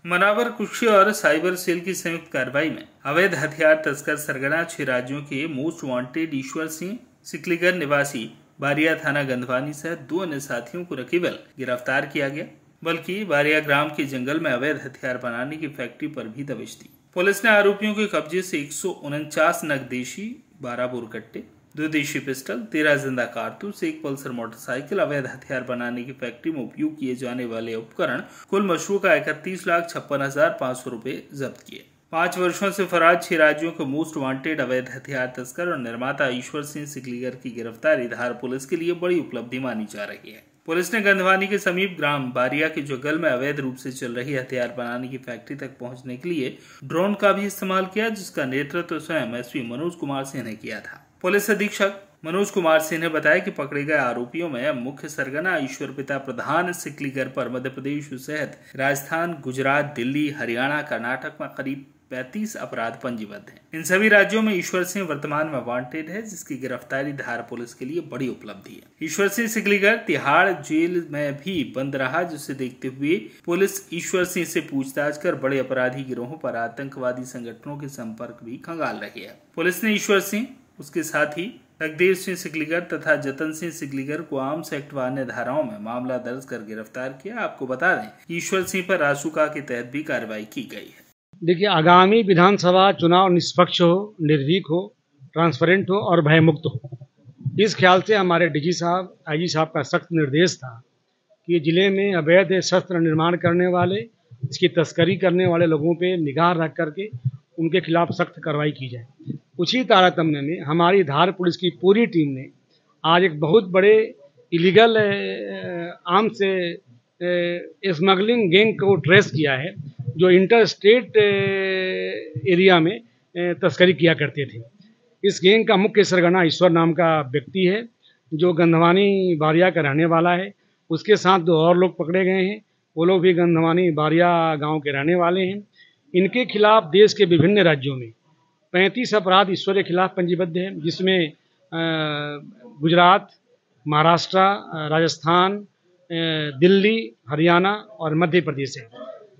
मनावर कुक्षी और cyber cell की संयुक्त कार्रवाई में अवैध हथियार तस्कर सरगना 6 राज्यों के मोस्ट वांटेड ईश्वर सिंह सिकलीगर निवासी बारिया थाना गंधवानी सहित 2 अन्य साथियों को न केवल गिरफ्तार किया गया बल्कि बारिया ग्राम के जंगल में अवैध हथियार बनाने की फैक्ट्री पर भी दबिश दी। पुलिस ने आरोपियों के कब्जे से 149 नग देशी, 12 बोर कट्टे, 2 देशी पिस्टल, 13 जिंदा कारतूस, 1 पल्सर मोटरसाइकिल, अवैध हथियार बनाने की फैक्ट्री में उपयोग किए जाने वाले उपकरण कुल मशरूका 31,56,500 रुपए जब्त किए। 5 वर्षों से फरार 6 राज्यों के मोस्ट वांटेड अवैध हथियार तस्कर और निर्माता ईश्वर सिंह सिकलीगर की गिरफ्तारी धार पुलिस के लिए बड़ी उपलब्धि मानी जा रही है। पुलिस ने गंधवानी के समीप ग्राम बारिया के जंगल में अवैध रूप से चल रही हथियार बनाने की फैक्ट्री तक पहुंचने के लिए ड्रोन का भी इस्तेमाल किया, जिसका नेतृत्व स्वयं एसपी मनोज कुमार सिंह ने किया था। पुलिस अधीक्षक मनोज कुमार सिंह ने बताया कि पकड़े गए आरोपियों में मुख्य सरगना ईश्वर पिता प्रधान सिकलीगर पर मध्य प्रदेश सहित राजस्थान, गुजरात, दिल्ली, हरियाणा, कर्नाटक में करीब 35 अपराध पंजीबद्ध हैं। इन सभी राज्यों में ईश्वर सिंह वर्तमान में वांटेड है, जिसकी गिरफ्तारी धार पुलिस के लिए बड़ी उपलब्धि है। ईश्वर सिंह सिकलीगर तिहाड़ जेल में भी बंद रहा, जिसे देखते हुए पुलिस ईश्वर सिंह से पूछताछ कर बड़े अपराधी गिरोहों पर आतंकवादी संगठनों के संपर्क भी खंगाल रही है। पुलिस ने ईश्वर सिंह, उसके साथी जगदेव सिंह सिकलीगर तथा जतन सिंह सिकलीगर को आर्म्स एक्ट व अन्य धाराओं में मामला दर्ज कर गिरफ्तार किया। आपको बता दें, ईश्वर सिंह पर रासुका के तहत भी कार्रवाई की गई है। देखिए, आगामी विधानसभा चुनाव निष्पक्ष हो, निर्भीक हो, ट्रांसपेरेंट हो और भयमुक्त हो, इस ख्याल से हमारे डीजी साहब, आईजी साहब का सख्त निर्देश था कि जिले में अवैध शस्त्र निर्माण करने वाले, इसकी तस्करी करने वाले लोगों पे निगाह रख करके उनके खिलाफ सख्त कार्रवाई की जाए। उसी तारतम्य में हमारी धार पुलिस की पूरी टीम ने आज एक बहुत बड़े इलीगल आर्म्स स्मगलिंग गैंग को ट्रेस किया है, जो इंटर स्टेट एरिया में तस्करी किया करते थे। इस गैंग का मुख्य सरगना ईश्वर नाम का व्यक्ति है, जो गंधवानी बारिया का रहने वाला है। उसके साथ 2 और लोग पकड़े गए हैं, वो लोग भी गंधवानी बारिया गांव के रहने वाले हैं। इनके खिलाफ देश के विभिन्न राज्यों में 35 अपराध ईश्वर के खिलाफ पंजीबद्ध हैं, जिसमें गुजरात, महाराष्ट्र, राजस्थान, दिल्ली, हरियाणा और मध्य प्रदेश है।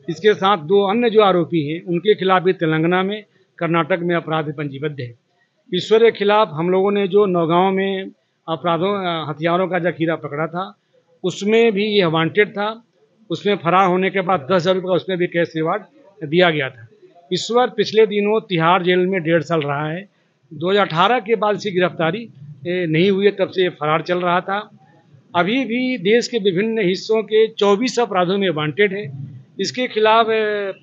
इसके साथ 2 अन्य जो आरोपी हैं, उनके खिलाफ भी तेलंगाना में, कर्नाटक में अपराध पंजीबद्ध है। ईश्वर के खिलाफ हम लोगों ने जो नौगांव में हथियारों का जखीरा पकड़ा था, उसमें भी यह वांटेड था। उसमें फरार होने के बाद 10,000 रुपये का उसमें भी कैश रिवार्ड दिया गया था। ईश्वर पिछले दिनों तिहाड़ जेल में 1.5 साल रहा है। 2018 के बाद इसकी गिरफ्तारी नहीं हुई है, तब से फरार चल रहा था। अभी भी देश के विभिन्न हिस्सों के 24 अपराधों में वांटेड है। इसके खिलाफ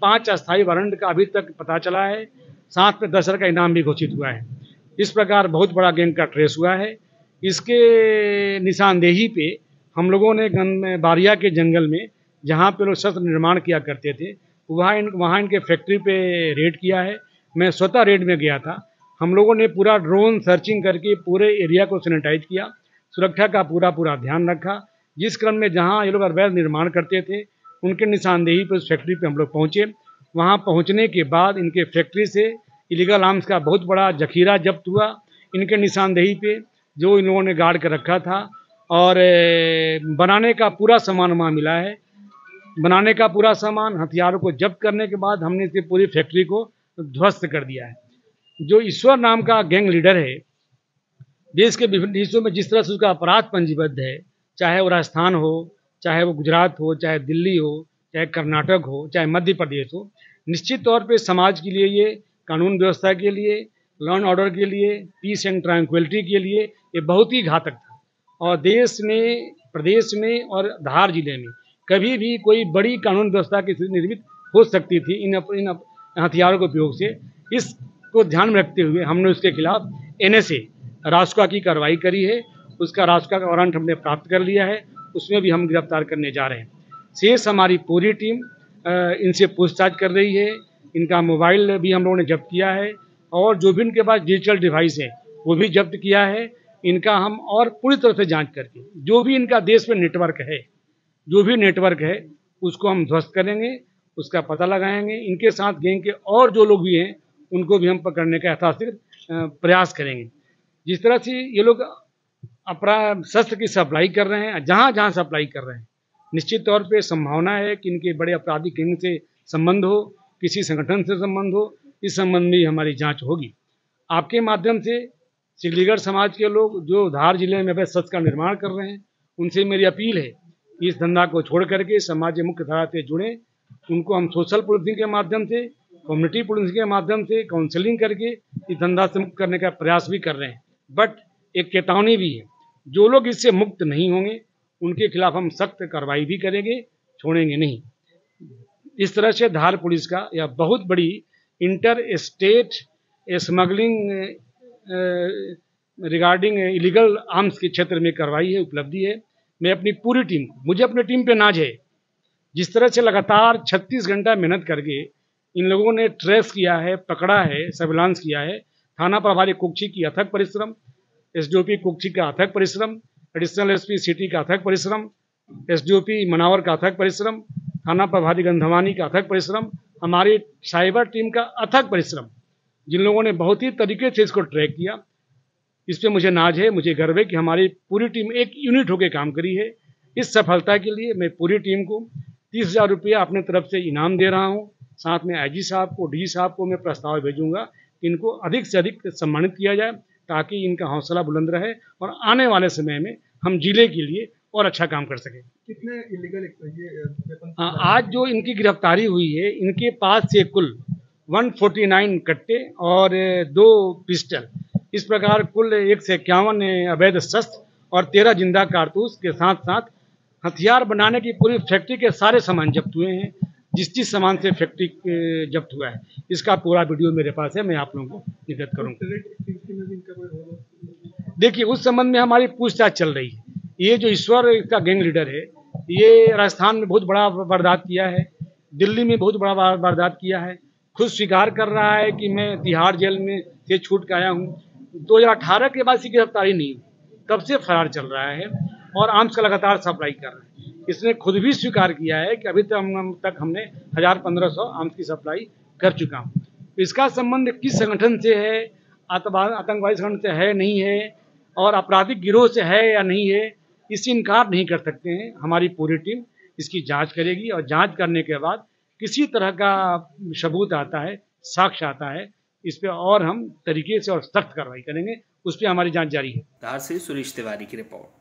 5 अस्थायी वारंट का अभी तक पता चला है, साथ में 10,000 का इनाम भी घोषित हुआ है। इस प्रकार बहुत बड़ा गैंग का ट्रेस हुआ है। इसके निशानदेही पे हम लोगों ने बारिया के जंगल में, जहाँ पे लोग शस्त्र निर्माण किया करते थे, वहाँ इनके फैक्ट्री पे रेड किया है। मैं स्वतः रेड में गया था। हम लोगों ने पूरा ड्रोन सर्चिंग करके पूरे एरिया को सैनिटाइज किया, सुरक्षा का पूरा ध्यान रखा। जिस क्रम में जहाँ ये लोग अवैध निर्माण करते थे, उनके निशानदेही पर उस फैक्ट्री पे हम लोग पहुँचे। वहाँ पहुँचने के बाद इनके फैक्ट्री से इलीगल आर्म्स का बहुत बड़ा जखीरा जब्त हुआ। इनके निशानदेही पे जो इन लोगों ने गाड़ कर रखा था, और बनाने का पूरा सामान वहाँ मिला है। बनाने का पूरा सामान, हथियारों को जब्त करने के बाद हमने इसकी पूरी फैक्ट्री को ध्वस्त कर दिया है। जो ईश्वर नाम का गैंग लीडर है, देश के विभिन्न हिस्सों में जिस तरह से उसका अपराध पंजीबद्ध है, चाहे वो राजस्थान हो, चाहे वो गुजरात हो, चाहे दिल्ली हो, चाहे कर्नाटक हो, चाहे मध्य प्रदेश हो, निश्चित तौर पे समाज के लिए, ये कानून व्यवस्था के लिए, लॉ एंड ऑर्डर के लिए, पीस एंड ट्रैंक्विलिटी के लिए ये बहुत ही घातक था। और देश में, प्रदेश में और धार जिले में कभी भी कोई बड़ी कानून व्यवस्था की स्थिति निर्मित हो सकती थी इन हथियारों के उपयोग से। इसको ध्यान में रखते हुए हमने उसके खिलाफ NSA रासुका की कार्रवाई करी है। उसका रासुका का वारंट हमने प्राप्त कर लिया है, उसमें भी हम गिरफ्तार करने जा रहे हैं। शेष हमारी पूरी टीम इनसे पूछताछ कर रही है। इनका मोबाइल भी हम लोगों ने जब्त किया है, और जो भी इनके पास डिजिटल डिवाइस है वो भी जब्त किया है। इनका हम और पूरी तरह से जांच करके जो भी इनका देश में नेटवर्क है, जो भी नेटवर्क है, उसको हम ध्वस्त करेंगे, उसका पता लगाएंगे। इनके साथ गैंग के और जो लोग भी हैं, उनको भी हम पकड़ने का यथाशीघ्र प्रयास करेंगे। जिस तरह से ये लोग अपराध शस्त्र की सप्लाई कर रहे हैं, जहाँ जहाँ सप्लाई कर रहे हैं, निश्चित तौर पे संभावना है कि इनके बड़े आपराधिक गैंग से संबंध हो, किसी संगठन से संबंध हो, इस संबंध में हमारी जांच होगी। आपके माध्यम से सिकलीगढ़ समाज के लोग जो धार जिले में अवैध शस्त्र का निर्माण कर रहे हैं, उनसे मेरी अपील है कि इस धंधा को छोड़ करके समाज की मुख्य धारा से जुड़ें। उनको हम सोशल पुलिसिंग के माध्यम से, कम्युनिटी पुलिसिंग के माध्यम से काउंसलिंग करके इस धंधा से मुक्त करने का प्रयास भी कर रहे हैं। बट एक चेतावनी भी है, जो लोग इससे मुक्त नहीं होंगे उनके खिलाफ हम सख्त कार्रवाई भी करेंगे, छोड़ेंगे नहीं। इस तरह से धार पुलिस का यह बहुत बड़ी inter state smuggling regarding illegal arms के क्षेत्र में कार्रवाई है, उपलब्धि है। मैं अपनी पूरी टीम, मुझे अपने टीम पे नाज है, जिस तरह से लगातार 36 घंटा मेहनत करके इन लोगों ने ट्रेस किया है, पकड़ा है, सर्विलांस किया है। थाना प्रभारी कुक्षी की अथक परिश्रम, एसडीओपी कुक्षी का अथक परिश्रम, एडिशनल एसपी सिटी का अथक परिश्रम, एसडीओपी मनावर का अथक परिश्रम, थाना प्रभारी गंधवानी का अथक परिश्रम, हमारी साइबर टीम का अथक परिश्रम, जिन लोगों ने बहुत ही तरीके से इसको ट्रैक किया। इस पे मुझे नाज है, मुझे गर्व है कि हमारी पूरी टीम एक यूनिट होकर काम करी है। इस सफलता के लिए मैं पूरी टीम को 30,000 रुपया अपने तरफ से इनाम दे रहा हूँ। साथ में आईजी साहब को, डीजी साहब को मैं प्रस्ताव भेजूंगा कि इनको अधिक से अधिक सम्मानित किया जाए, ताकि इनका हौसला बुलंद रहे और आने वाले समय में हम जिले के लिए और अच्छा काम कर सकें। कितने इलीगल आज जो इनकी गिरफ्तारी हुई है, इनके पास से कुल 149 कट्टे और 2 पिस्टल, इस प्रकार कुल 151 अवैध शस्त्र और 13 जिंदा कारतूस के साथ साथ हथियार बनाने की पूरी फैक्ट्री के सारे सामान जब्त हुए हैं। जिस सामान से फैक्ट्री जब्त हुआ है, इसका पूरा वीडियो मेरे पास है, मैं आप लोगों को निगत करूँगा। देखिए, उस संबंध में हमारी पूछताछ चल रही है। ये जो ईश्वर का गैंग लीडर है, ये राजस्थान में बहुत बड़ा वारदात किया है, दिल्ली में बहुत बड़ा वारदात किया है। खुद स्वीकार कर रहा है कि मैं तिहाड़ जेल में से छूट के आया हूँ। 2018 के बाद इसकी गिरफ्तारी नहीं हुई, तब से फरार चल रहा है और आर्म्स का लगातार सप्लाई कर रहा है। इसने खुद भी स्वीकार किया है कि अभी तक हमने 1000-1500 आर्म्स की सप्लाई कर चुका हूँ। इसका संबंध किस संगठन से है, आतंकवादी संगठन से है नहीं है, और आपराधिक गिरोह से है या नहीं है, इससे इनकार नहीं कर सकते हैं। हमारी पूरी टीम इसकी जांच करेगी और जांच करने के बाद किसी तरह का सबूत आता है, साक्ष्य आता है, इस पे और हम तरीके से और सख्त कार्रवाई करेंगे। उस पर हमारी जांच जारी है। धार से सुरेश तिवारी की रिपोर्ट।